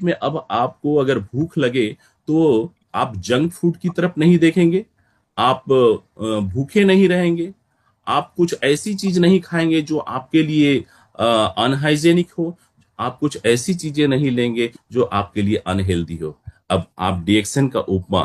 में अब आपको अगर भूख लगे तो आप जंक फूड की तरफ नहीं देखेंगे, आप भूखे नहीं रहेंगे, आप कुछ ऐसी चीज नहीं खाएंगे जो आपके लिए अनहाइजेनिक हो, आप कुछ ऐसी चीजें नहीं लेंगे जो आपके लिए अनहेल्दी हो। अब आप डीएक्सन का उपमा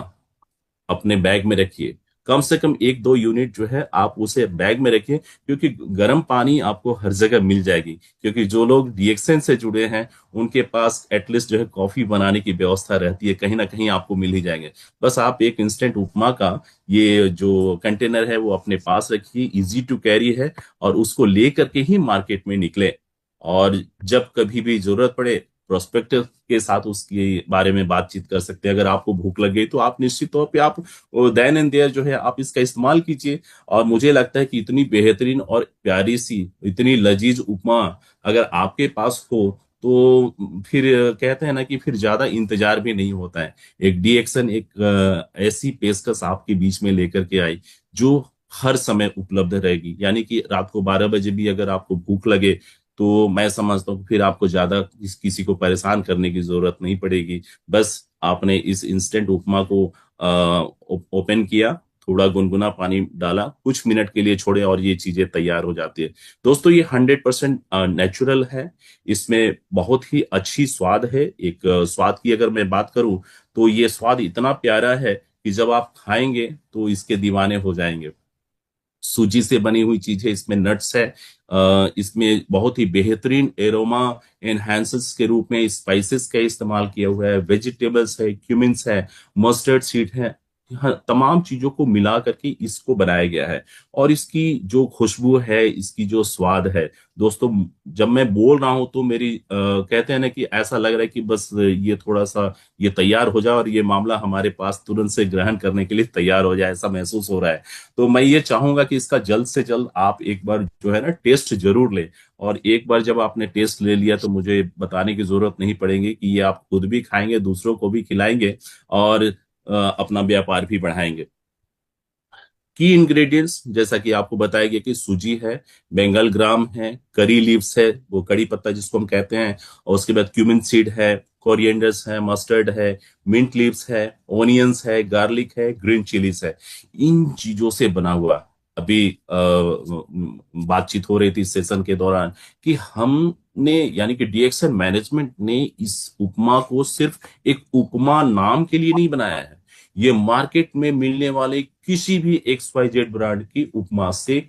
अपने बैग में रखिए, कम से कम 1-2 यूनिट जो है आप उसे बैग में रखिए, क्योंकि गर्म पानी आपको हर जगह मिल जाएगी। क्योंकि जो लोग रिएक्शन से जुड़े हैं उनके पास एटलीस्ट जो है कॉफी बनाने की व्यवस्था रहती है, कहीं ना कहीं आपको मिल ही जाएंगे। बस आप एक इंस्टेंट उपमा का ये जो कंटेनर है वो अपने पास रखिए, इजी टू कैरी है, और उसको ले करके ही मार्केट में निकले। और जब कभी भी जरूरत पड़े प्रोस्पेक्टिव के साथ उसके बारे में बातचीत कर सकते हैं। अगर आपको भूख लग गई तो आप निश्चित तौर पे आप देन एंड देयर जो है आप इसका इस्तेमाल कीजिए। और मुझे लगता है कि इतनी बेहतरीन और प्यारी सी, इतनी लजीज उपमा अगर आपके पास हो तो फिर कहते हैं ना कि फिर ज्यादा इंतजार भी नहीं होता है। एक डीएक्सन एक ऐसी पेशकश आपके बीच में लेकर के आई जो हर समय उपलब्ध रहेगी। यानी कि रात को 12 बजे भी अगर आपको भूख लगे तो मैं समझता हूँ फिर आपको ज्यादा किसी को परेशान करने की जरूरत नहीं पड़ेगी। बस आपने इस इंस्टेंट उपमा को ओपन किया, थोड़ा गुनगुना पानी डाला, कुछ मिनट के लिए छोड़े और ये चीजें तैयार हो जाती है। दोस्तों ये 100% नेचुरल है, इसमें बहुत ही अच्छी स्वाद है। एक स्वाद की अगर मैं बात करूं तो ये स्वाद इतना प्यारा है कि जब आप खाएंगे तो इसके दीवाने हो जाएंगे। सूजी से बनी हुई चीजें, इसमें नट्स है, इसमें बहुत ही बेहतरीन एरोमा एनहांसर्स के रूप में स्पाइसेस का इस्तेमाल किया हुआ है, वेजिटेबल्स है, क्यूमिन्स है, मस्टर्ड सीड है, हाँ, तमाम चीजों को मिला करके इसको बनाया गया है। और इसकी जो खुशबू है, इसकी जो स्वाद है दोस्तों, जब मैं बोल रहा हूं तो मेरी कहते हैं ना कि ऐसा लग रहा है कि बस ये थोड़ा सा ये तैयार हो जाए और ये मामला हमारे पास तुरंत से ग्रहण करने के लिए तैयार हो जाए, ऐसा महसूस हो रहा है। तो मैं ये चाहूंगा कि इसका जल्द से जल्द आप एक बार जो है ना टेस्ट जरूर लें। और एक बार जब आपने टेस्ट ले लिया तो मुझे बताने की जरूरत नहीं पड़ेगी कि ये आप खुद भी खाएंगे, दूसरों को भी खिलाएंगे, और अपना व्यापार भी बढ़ाएंगे। की इंग्रेडिएंट्स जैसा कि आपको बताया गया कि सूजी है, बंगाल ग्राम है, करी लीव्स है, वो कड़ी पत्ता जिसको हम कहते हैं, और उसके बाद क्यूमिन सीड है, कोरिएंडर्स है, मस्टर्ड है, मिंट लीव्स है, ओनियंस है, गार्लिक है, ग्रीन चिलीज है। इन चीजों से बना हुआ, अभी बातचीत हो रही थी सेशन के दौरान कि हमने यानी कि डीएक्सन मैनेजमेंट ने इस उपमा को सिर्फ एक उपमा नाम के लिए नहीं बनाया है, ये मार्केट में मिलने वाले किसी भी XYZ ब्रांड की उपमा से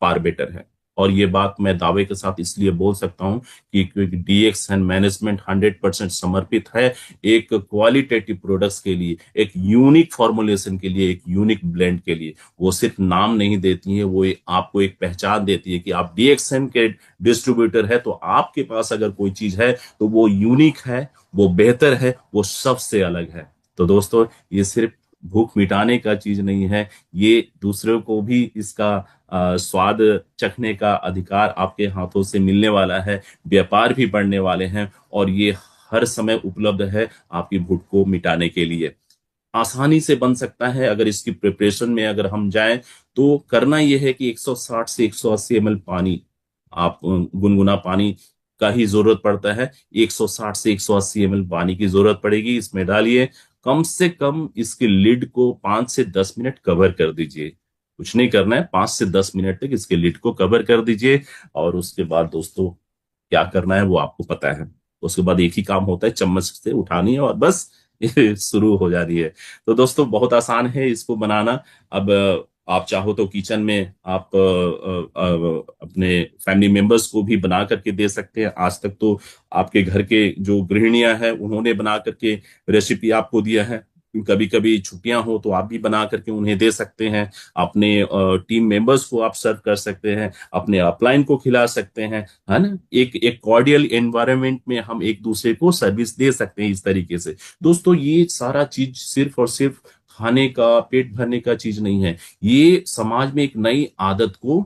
फार बेटर है। और ये बात मैं दावे के साथ इसलिए बोल सकता हूं कि क्योंकि डीएक्सन मैनेजमेंट 100% समर्पित है एक क्वालिटेटिव प्रोडक्ट्स के लिए, एक यूनिक फॉर्मुलेशन के लिए, एक यूनिक ब्लेंड के लिए। वो सिर्फ नाम नहीं देती है, वो आपको एक पहचान देती है कि आप डीएक्सन के डिस्ट्रीब्यूटर है, तो आपके पास अगर कोई चीज है तो वो यूनिक है, वो बेहतर है, वो सबसे अलग है। तो दोस्तों ये सिर्फ भूख मिटाने का चीज नहीं है, ये दूसरों को भी इसका स्वाद चखने का अधिकार आपके हाथों से मिलने वाला है, व्यापार भी बढ़ने वाले हैं, और ये हर समय उपलब्ध है आपकी भूख को मिटाने के लिए। आसानी से बन सकता है अगर इसकी प्रिपरेशन में अगर हम जाएं तो करना यह है कि 160 से 180 ml पानी, आप गुनगुना पानी का ही जरूरत पड़ता है, 160 से 180 ml पानी की जरूरत पड़ेगी, इसमें डालिए। कम से कम इसके लिड को 5 से 10 मिनट कवर कर दीजिए, कुछ नहीं करना है, 5 से 10 मिनट तक इसके लिड को कवर कर दीजिए। और उसके बाद दोस्तों क्या करना है वो आपको पता है। उसके बाद एक ही काम होता है, चम्मच से उठानी है और बस ये शुरू हो जा रही है। तो दोस्तों बहुत आसान है इसको बनाना। अब आप चाहो तो किचन में आप अपने फैमिली मेंबर्स को भी बना करके दे सकते हैं। आज तक तो आपके घर के जो गृहिणियां हैं उन्होंने बना करके रेसिपी आपको दिया है, कभी कभी छुट्टियां हो तो आप भी बना करके उन्हें दे सकते हैं, अपने टीम मेंबर्स को आप सर्व कर सकते हैं, अपने अपलाइन को खिला सकते हैं, है ना। एक एक कॉर्डियल एनवायरनमेंट में हम एक दूसरे को सर्विस दे सकते हैं इस तरीके से। दोस्तों ये सारा चीज सिर्फ और सिर्फ खाने का, पेट भरने का चीज नहीं है, ये समाज में एक नई आदत को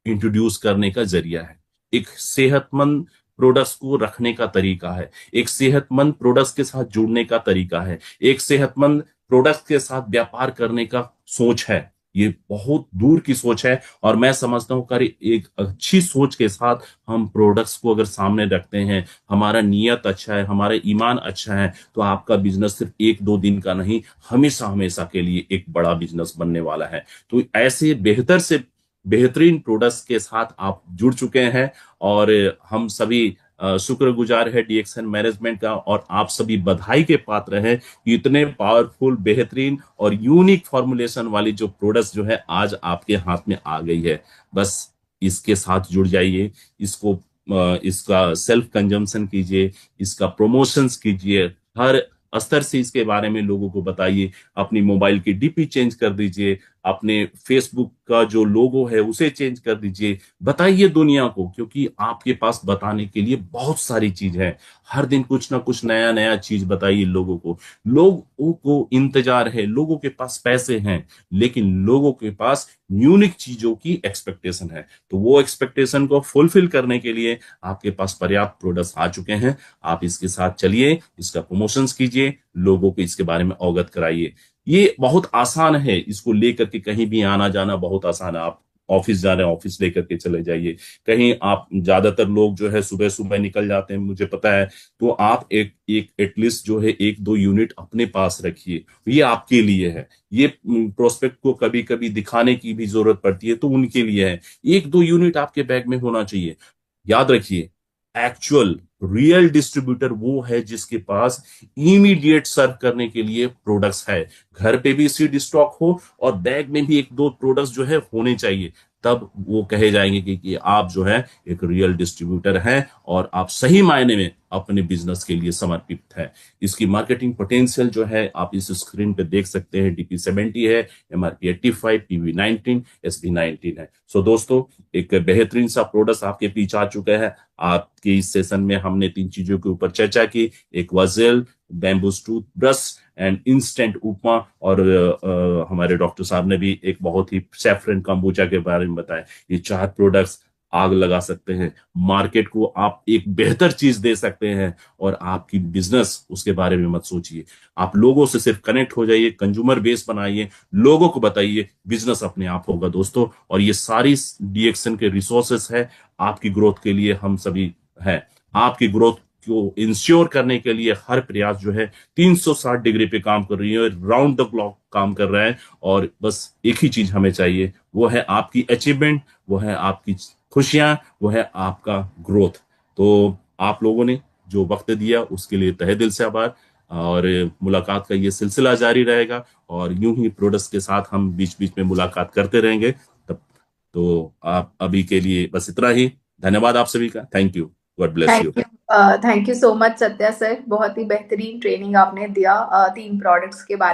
इंट्रोड्यूस करने का जरिया है, एक सेहतमंद प्रोडक्ट्स को रखने का तरीका है, एक सेहतमंद प्रोडक्ट्स के साथ जुड़ने का तरीका है, एक सेहतमंद प्रोडक्ट्स के साथ व्यापार करने का सोच है। ये बहुत दूर की सोच है। और मैं समझता हूँ कि एक अच्छी सोच के साथ हम प्रोडक्ट्स को अगर सामने रखते हैं, हमारा नियत अच्छा है, हमारा ईमान अच्छा है, तो आपका बिजनेस सिर्फ एक दो दिन का नहीं, हमेशा हमेशा के लिए एक बड़ा बिजनेस बनने वाला है। तो ऐसे बेहतर से बेहतरीन प्रोडक्ट्स के साथ आप जुड़ चुके हैं, और हम सभी शुक्रगुजार है डीएक्सएन मैनेजमेंट का, और आप सभी बधाई के पात्र हैं कि इतने पावरफुल, बेहतरीन और यूनिक फॉर्मुलेशन वाली जो प्रोडक्ट्स जो है आज आपके हाथ में आ गई है। बस इसके साथ जुड़ जाइए, इसको इसका सेल्फ कंजम्पशन कीजिए, इसका प्रमोशंस कीजिए, हर स्तर से इसके बारे में लोगों को बताइए, अपनी मोबाइल की डीपी चेंज कर दीजिए, अपने फेसबुक का जो लोगो है उसे चेंज कर दीजिए, बताइए दुनिया को, क्योंकि आपके पास बताने के लिए बहुत सारी चीज है। हर दिन कुछ ना कुछ नया नया चीज बताइए लोगों को। लोगों को इंतजार है, लोगों के पास पैसे हैं, लेकिन लोगों के पास यूनिक चीजों की एक्सपेक्टेशन है। तो वो एक्सपेक्टेशन को फुलफिल करने के लिए आपके पास पर्याप्त प्रोडक्ट्स आ चुके हैं। आप इसके साथ चलिए, इसका प्रमोशंस कीजिए, लोगों को इसके बारे में अवगत कराइए। ये बहुत आसान है, इसको लेकर के कहीं भी आना जाना बहुत आसान है। आप ऑफिस जा रहे हैं, ऑफिस लेकर के चले जाइए। कहीं आप, ज्यादातर लोग जो है सुबह सुबह निकल जाते हैं, मुझे पता है, तो आप एक एक एटलीस्ट जो है एक दो यूनिट अपने पास रखिए। ये आपके लिए है। ये प्रोस्पेक्ट को कभी कभी दिखाने की भी जरूरत पड़ती है, तो उनके लिए है। एक दो यूनिट आपके बैग में होना चाहिए। याद रखिए, एक्चुअल रियल डिस्ट्रीब्यूटर वो है जिसके पास इमीडिएट सर्व करने के लिए प्रोडक्ट्स है। घर पे भी सीड स्टॉक हो और बैग में भी एक दो प्रोडक्ट्स जो है होने चाहिए, तब वो कहे जाएंगे कि आप जो है एक रियल डिस्ट्रीब्यूटर हैं, और आप सही मायने में अपने बिजनेस के लिए समर्पित है। इसकी मार्केटिंग पोटेंशियल जो है आप इस स्क्रीन पे देख सकते हैं। DP70 है, MRP85, PV19, SB19 है। सो दोस्तों, एक बेहतरीन सा प्रोडक्ट आपके पीछे आ चुका है। आपके इस सेशन में हमने तीन चीजों के ऊपर चर्चा की। एक वजेल, bamboos tooth brush and instant upma, और हमारे डॉक्टर साहब ने भी एक बहुत ही सैफरन कंबूचा के बारे में बताया। ये चार प्रोडक्ट्स आग लगा सकते हैं, मार्केट को आप एक बेहतर चीज दे सकते हैं, और आपकी बिजनेस उसके बारे में मत सोचिए। आप लोगों से सिर्फ कनेक्ट हो जाइए, कंज्यूमर बेस बनाइए, लोगों को बताइए, बिजनेस अपने आप होगा दोस्तों। और ये सारी डीएक्सन के रिसोर्सेस है आपकी ग्रोथ के लिए। हम सभी हैं आपकी ग्रोथ को इंश्योर करने के लिए। हर प्रयास जो है 360 डिग्री पे काम कर रही है, राउंड द क्लॉक काम कर रहा है, और बस एक ही चीज हमें चाहिए, वो है आपकी अचीवमेंट, वो है आपकी खुशियां, वो है आपका ग्रोथ। तो आप लोगों ने जो वक्त दिया उसके लिए तहे दिल से आभार, और मुलाकात का ये सिलसिला जारी रहेगा, और यूं ही प्रोडक्ट्स के साथ हम बीच बीच में मुलाकात करते रहेंगे। तब तो आप अभी के लिए बस इतना ही। धन्यवाद आप सभी का। Thank you. God bless you. Thank you so much Satya sir, बहुत ही बेहतरीन ट्रेनिंग आपने दिया 3 प्रोडक्ट्स के बारे